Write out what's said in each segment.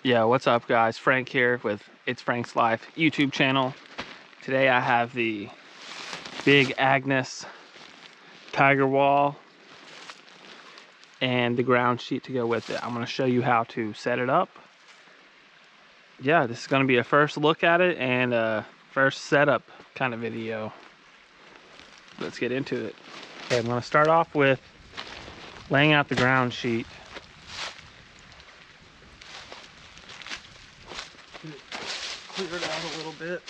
Yeah, what's up guys? Frank here with It's Frank's Life YouTube channel. Today I have the big Agnes tiger wall and the ground sheet to go with it. I'm going to show you how to set it up. Yeah, this is going to be a first look at it and a first setup kind of video. Let's get into it. Okay, I'm going to start off with laying out the ground sheet. Clear it out a little bit.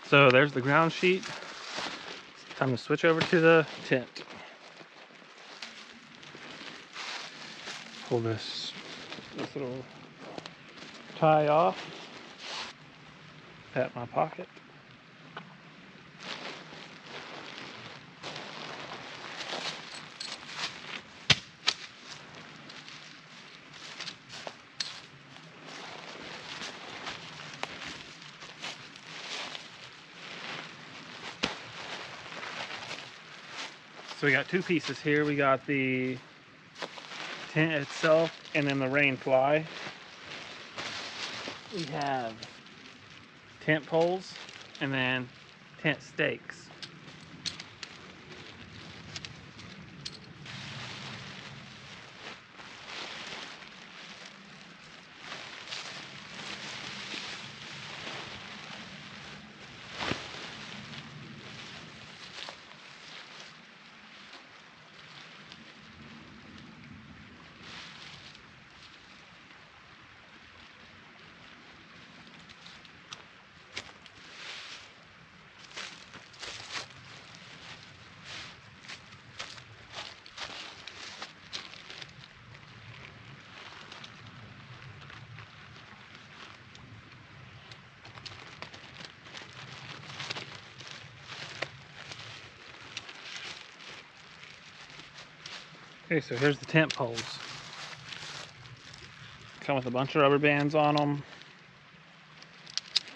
So there's the ground sheet. It's time to switch over to the tent. Pull this little tie off. Pat my pocket. So we got two pieces here. We got the tent itself and then the rain fly. We have tent poles and then tent stakes. Okay, so here's the tent poles. Come with a bunch of rubber bands on them.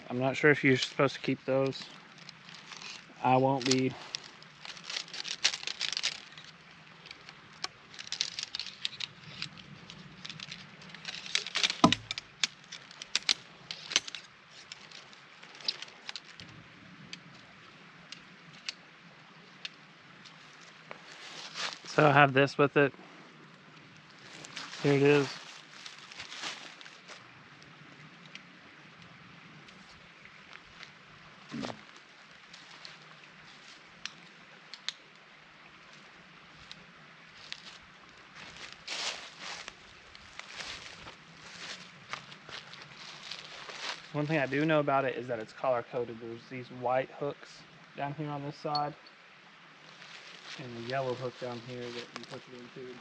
I'm not sure if you're supposed to keep those. I won't be. So I have this with it. Here it is. One thing I do know about it is that it's color coded. There's these white hooks down here on this side and the yellow hook down here that you hook it into.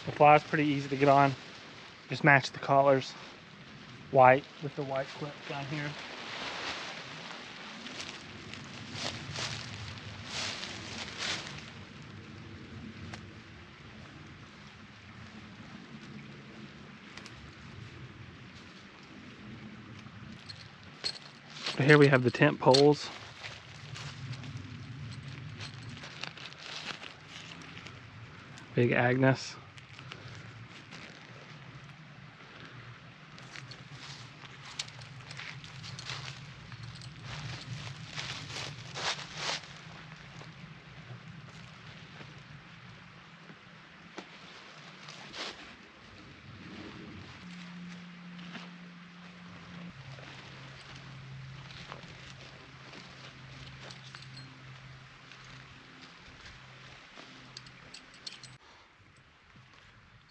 The fly is pretty easy to get on. Just match the collars. White with the white clip down here. So here we have the tent poles. Big Agnes.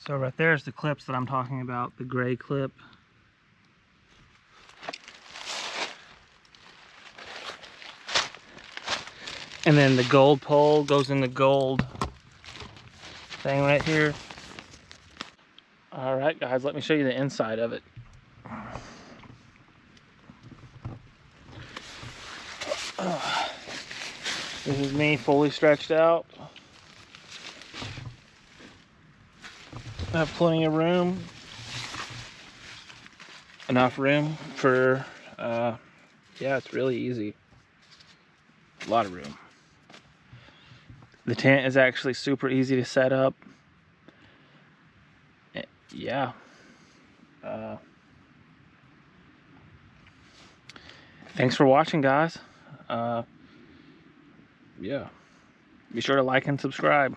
So right there is the clips that I'm talking about, the gray clip. And then the gold pole goes in the gold thing right here. All right, guys, let me show you the inside of it. This is me fully stretched out. I have plenty of room. Enough room for, yeah, it's really easy. A lot of room. The tent is actually super easy to set up. Yeah. Thanks for watching, guys. Yeah. Be sure to like and subscribe.